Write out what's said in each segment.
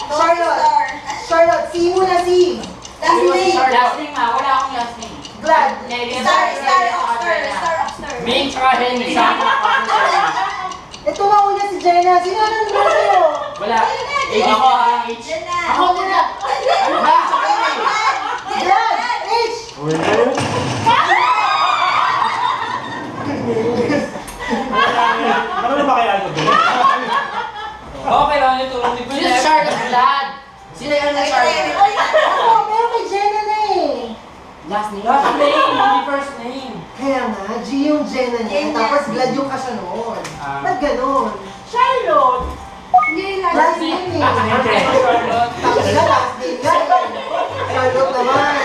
Charlotte, C muna, C. Last name. Last name ha, wala akong last name. Glad. Star. Ming tsaka Henry. Ito mauna si Jenna. Sino na naman sa'yo? Wala. Ako ha, H. Ako muna. Ano ba? Glad, H. Marami ba kaya ito? Okay lang yung tulong ni Sino si Charlotte Glad? Sino yung na Charlotte? Ako, pero may Jenna na eh. Last name? Last name, hindi first name. Kaya nga, G yung Jenna niya, tapos Glad yung kasunod. Ba't ganun? Charlotte. Last name eh. Charlotte. Tapos na last name nga eh. Charlotte naman.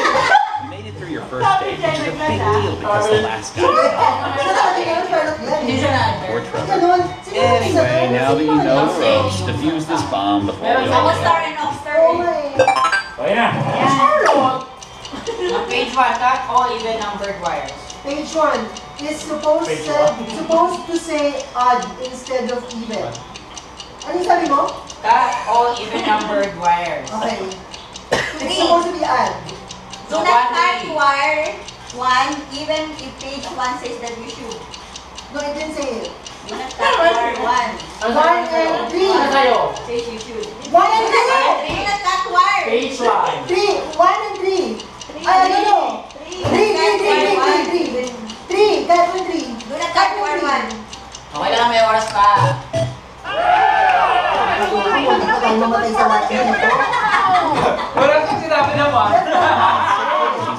You made it through your first day, which is a big deal because the last guy Ano talaga ganun, Charlotte Glad? Hindi siya na. or Ba't trouble. ganun? Anyway, now that you know the ropes, defuse this bomb before we all Ako star go. and off-star. Oo nga eh. Okay na. Charlotte! Ang page 1, cut all even numbered wires. Page 1 is supposed to say odd instead of even. Ano yung sabi mo? Cut all even numbered wires. Okay. It's supposed to be odd. Do not cut wire 1 even if page 1 says that you should. No, it didn't say it. Do not cut wire 1 Ano 1 sa'yo? and 3. Ano sa'yo? says you should. 1 and 3! Do not cut wire. Page 1. 3! 1 and 3! Ay, ano no? 3! 3! Cut 1 3! Do not cut wire 1. Okay lang, may oras pa. Hindi ko tayo mamatay sa lahat nito. Wala kang sinabi naman. These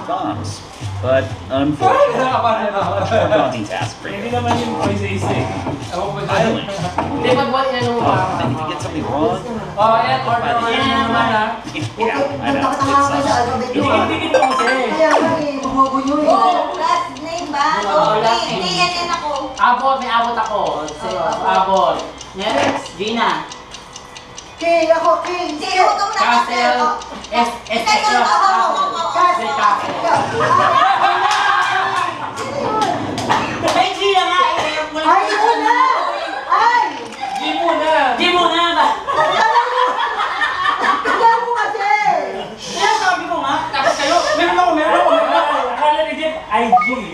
bombs. But unfortunately, I have a much more daunting task for Hindi you. naman yung voice AC. Ako pa dyan. Island. Hindi, pag-one yan mo And if you get something wrong, Oh, ayan. Order yan naman ha. yeah, I know. Nagkakatanga kayo sa It alphabet nyo ah. Dikit-dikit mo kasi. Kaya nga eh, bumobo nyo eh. Oh, last name ba? Oh, last Okay, name. yan ako. Abot, may abot ako. Abot. Next, Gina. K, ako, K. Sige, huwag kang Castle. nakasel. S. Castle. Ay, Gina nga. Ay, ito na! Ay! Di muna. Di mo na ba? Tignan mo kasi! Kaya sabi ko nga, tapos kayo, meron ako. Akala ni Jeff, IG. Hindi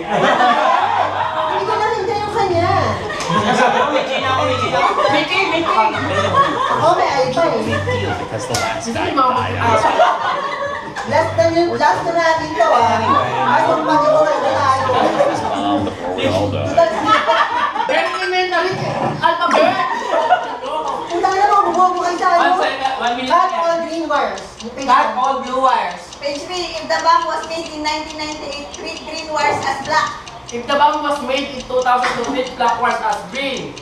ko nakita yung kanya. Sabi ko, may Gina ako. May K. Oh, may ay pa eh. big deal because the last guy died on his Last na natin to ah. Ay, kung pati ko kayo na tayo. this bomb before we all die. Elementary alphabet. Utang na mo, bumobo kayo sa ano. 1 minute. Cut all green wires. Page Cut 1. all blue wires. Page 3, if the bomb was made in 1998, treat green wires as black. If the bomb was made in 2002, treat black wires as green.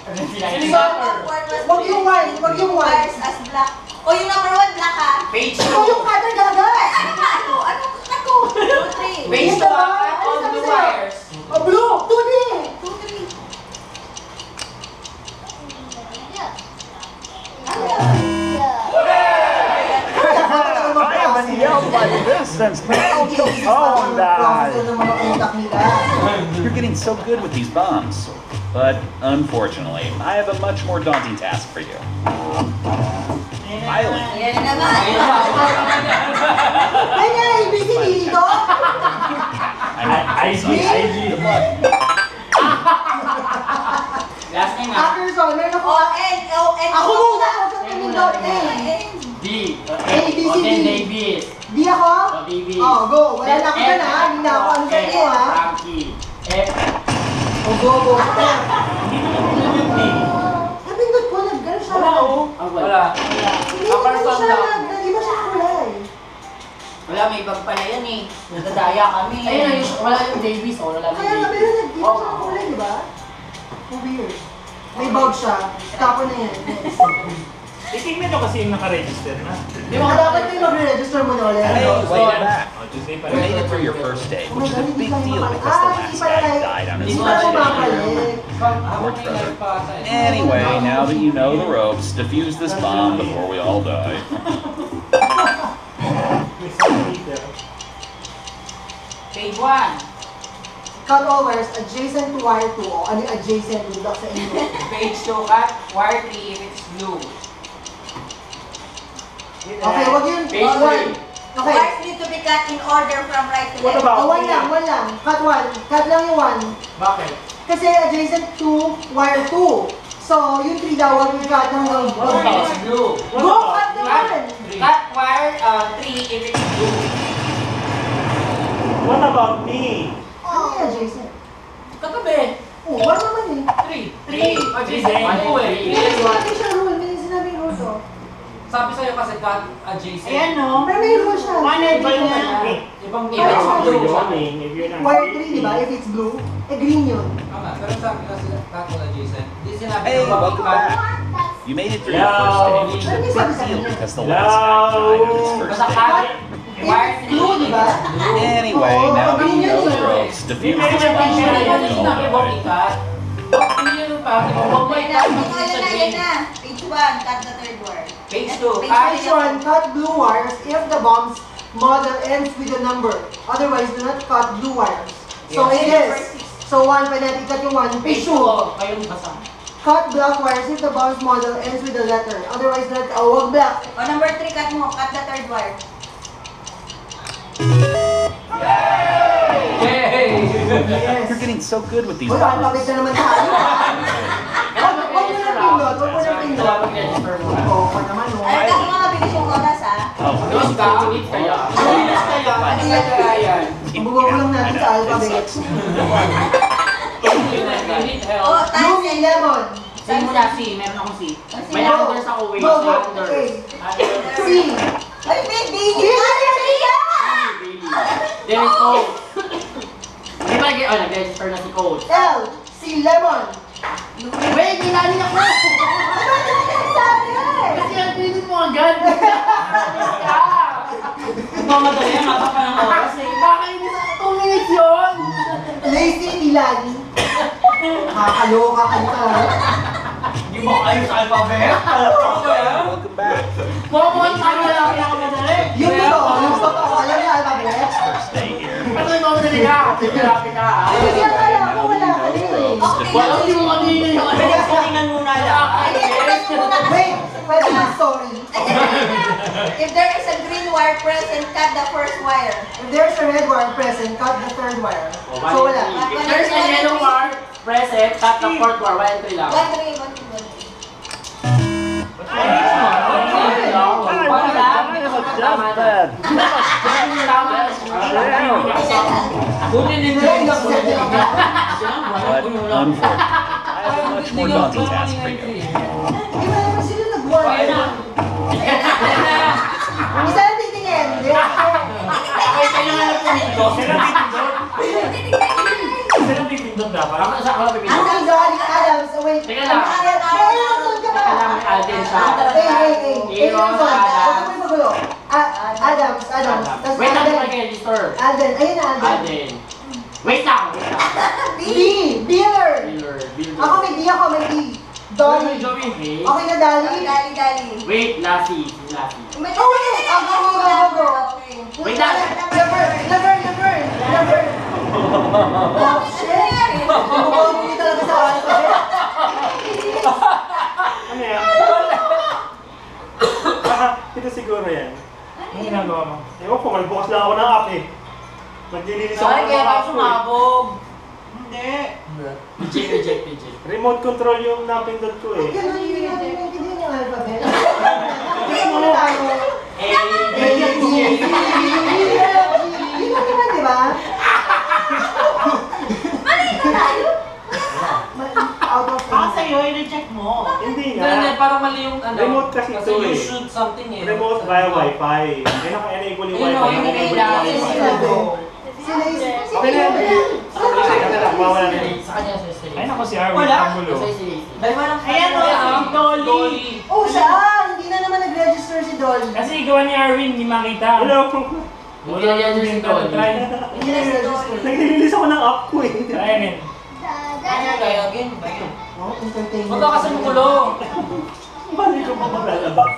Wag yung wire, wag yung wire. Wires as black. O yung number 1, black ha? Page Ikaw yung 2. cutter gaga. Ano ba? Ano? 2, 3. Page 2, cut all blue wires. Oh, blue! 2D! 2, 3. I haven't yelled like this since Colonel Capone died. You're getting so good with these bombs. But unfortunately, I have a much more daunting task for you. Island. Yan naman. Ay nga, ABC dito! IG. Good luck. Last name ha? Ackerson, meron ako. O-N. Ako muna! Ako sa tingin doon. A. D. A, B, C, O, then D. Davis. D ako? O, Davis. Oh, go. Wala na ako dyan ha. Hindi na ako ano sa inyo ha. Frankie. F. Oh, go, go. Hindi. Napindot ko, nag-gano'n siya. Wala oh. Wala. Hindi naman siya nag-iba siya kulay. Wala, may bag pala yan eh. Nagdadaya kami. Ayun, wala yung Davis. O, wala yung Kaya nga, Davis. pero nag-iba siya kulay, di ba? Oh, weird. May bag siya. Tapo na yan. Next. Itingnan nyo kasi yung naka-register na. Di ba dapat may mag-register mo na ulit? Hey, welcome back. Oh, Tuesday pa You rin. made it through your first day, Oh my which is God, a hindi big tayo deal mapal- because the Ah, last hindi pala guy tayo- died on Hindi his pala first tayo day. mapalik. Or Trevor. Anyway, now that you know the ropes, defuse this bomb before we all die. May centimeter. Page 1. Cut overs adjacent to wire 2. O, ano yung adjacent to sa inyo? Page 2, cut wire 3 if it's blue. Okay, wag yun. Page One. Okay. Wires need to be cut in order from right to What left. about One lang, one lang. Cut one. Cut lang yung one. Bakit? Kasi adjacent to wire 2. So, yung 3 daw, wag yung cut hanggang It's blue. Go, cut the one! Cut wire 3 if it's blue. What about me? Ano yung adjacent? Katabi. Oh, one naman eh. 3. Adjacent. Ano eh? May sinabi siya rule, may sinabi rule to. Sabi sa'yo kasi cut adjacent. Ayan no. Pero may rule siya. Iba yung Ibang If it's blue. if you're not Wire 3, di ba? If it's blue, eh green yun. Tama, pero sabi kasi cut all adjacent. Di sinabi Hey, na welcome cut. back. You made it through your first day. Ano yung sabi sa Big deal kanya? because the last guy died on his first Basta day. cut. If Wire it's blue, di ba? Anyway, Oo, now green you yun know eh. the ropes. Diffuse Hindi this naman problem. siya Ano yung sinabi mo ikat? Hindi pa. Huwag mo Ayan ikat. na, ayan na. Page 1, cut the third wire. Page 2. Page 1, cut blue wires if the bomb's model ends with a number. Otherwise, do not cut blue wires. So, it is. So, 1, pwede cut yung 1. Page 2, Kayong basa. cut black wires if the bomb's model ends with a letter. Otherwise, not, wag black. O, number 3, cut mo. Cut the third wire. Yay! Yes. You're getting so good with these Wala, alphabet na bombs. naman tayo. Wag mo na pindot, wag mo na pindot. Dapat register mo. Oo, pa naman, no. Ay, cut mo mabilis yung oras, ha? Oh, Dos ka, ulit kaya. Ulit kaya. Ano yung kaya yan? Bubuo lang natin sa alphabet. You need help. O, Blue time and lemon. Say mo na C. Meron akong C. May Go. unders ako. Wait. Go, go. Unders. Okay. Unders. C. Ay, baby! There is Coach. Di ba nag-register na si Coach? L. C. Lemon. Wait, ginali ako! Kasi ang pilit mo agad. Mamadali yan, mata pa ng oras eh. Nakainis ako 2 minutes yun! Lazy Ilani. Kakaloka ka nito. Hindi mo kayo sa alphabet? Ano ba yan? welcome back. Mukha tayo lang kaya ako madali. Yung totoo, alam niya alphabet. First day here. Ano yung mamadali ka? Grabe ka ah. Kasi akala ko wala ka din eh. Wala hindi mo kanina yung ano. Tingnan muna lang. Wait, pwede na story. If there is a green wire present, cut the first wire. If there's a red wire present, cut the third wire. So wala. If there's a yellow wire, press it, cut the fourth wire, 1 and 3 lang. 1, 3, 1, 2, 1, 3. Wala lang. Just bad. Buti din But unfortunately, I have a much more daunting task for you. Di ba naman sila nag-wire? Isa lang titingin. Kaya nga nagpunito. Silang pipindot dapat. Ako sa ako Ang pipili. ganda, Alex Adams. Wait. Teka lang. Aaron, ka ba? Teka lang, may Alden siya. Hey, Aaron, Huwag Adams. mo magulo. Adams. Tapos Wait lang, Alden. mag-register. Alden. Ayun na, Alden. Alden. Wait lang. B. Biller. Builder. Ako may B ako, may B. Dolly. Wait. Okay na, Dolly. Dali, dali. Wait, Lassie. Lassie. Oh, wait. Go. Wait lang. Never. Oh, shit. Bumubuli talaga sa alphabet. Ano yan? Ito siguro yan. Anong ginagawa mo? Ewan ko, magbukas lang ako ng app eh. Maglilinis ako Sorry, ng kaya mga ako app ko eh. sumabog. Hindi. Reject. Remote control yung napindot ko eh. Ganun yung naiintindihan yung alphabet. Hindi mo na tayo. A, A, B, C, D, E, F, G. Yun lang naman, di ba? Out of i-reject mo. Hindi Hindi, nga. parang mali yung ano. Remote kasi ito you eh. should something eh. Remote via wifi. Kaya naka-enable yung Yun, wifi. yung Naka-enable yung kailangan wifi. sila doon. Sila is... Okay na yan. Mawala na yun. Sa kanya sa Stacey. Ay nako si Arwin, Wala. ang gulo. Sa Stacey. Ayan o, ang Dolly. Oh, siya! Hindi na naman nag-register si Dolly. Kasi gawa ni Arwin, hindi makita. Hello. Hindi na yan si Dolly. Try. Hindi na nag-register. Naglilinis ako ng app ko eh. Try din. Ano kaya? Yun ba yun? Oh, entertainment. Huwag ka kasi magulo. Balik ko pa maglalabas.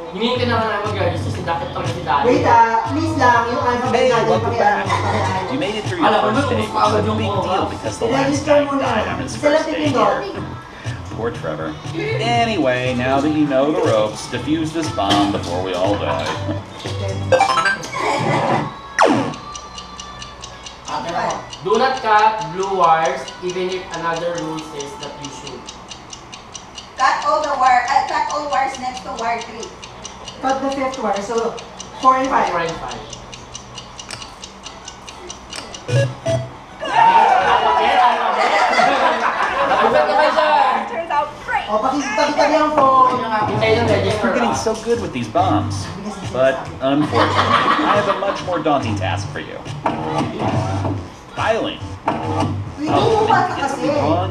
Hinihintay naman namin mag-register si Dakit pag si Daddy. Wait please lang, yung alphabet Hey, natin welcome back. pakiano. You made it through your Alam ko, first day. mas paagad It's a yung big oras. deal because the last Register guy muna. died on his Sila first day pipindot. here. Poor Trevor. Anyway, now that you know the ropes, defuse this bomb before we all die. Do not cut blue wires even if another rule says that you should. Cut all wires next to wire 3. Cut the fifth wire, so 4 and 5. 4 and 5. O, pakita niyo ang phone. You're getting so good with these bombs. But unfortunately, I have a much more daunting task for you. Filing. Hindi mo pa kasi. Wrong?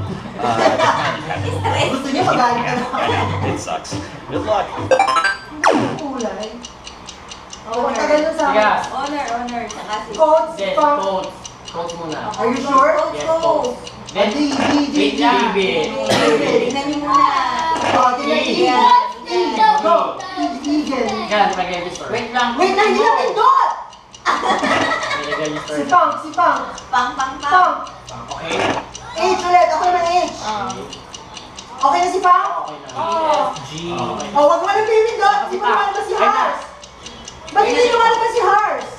Gusto niyo magaling ka na. It sucks. Good luck. Kulay. O, matagal nun sa akin. Yes. Honor, saka si... Codes, Yes, pang. codes. Codes muna. Are you sure? Yes, codes. Then, wait lang. Tingnan niyo muna. O, tingnan niyo. Go. Eagle. Yan, mag-register. Wait lang. Wait na, hindi na pindot! Mag-register. Si Pang. Pang. Pang. Okay. H ulit, ako naman H. Okay na si Pang? Okay na. G. O, wag mo nang pindot. Di ba naman ba si Hars? Ba't hindi naman ba si Hars?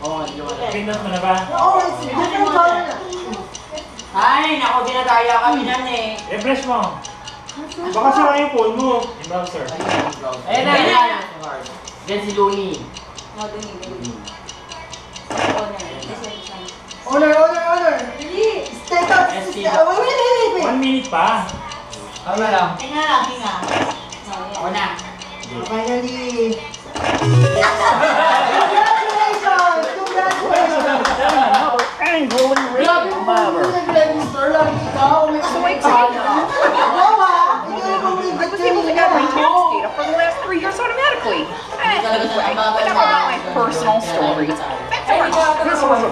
Oo, hindi wala. Pindot mo na ba? Oo, it's different color na. Ay, naku, dinadaya kami nan eh. I-press mo. Baka sira yung phone mo. Yung browser. Ayan na. Then si Looney. Honor. Step up. Wait. 1 minute pa. Ano lang? Hinga. Ako na. Finally. Congratulations! Angrily written letter. Nag-register lang ikaw. May Wow, ah! Ikaw yung I was able to get my tax data for the last 3 years automatically. Anyway, enough about my personal stories. This was a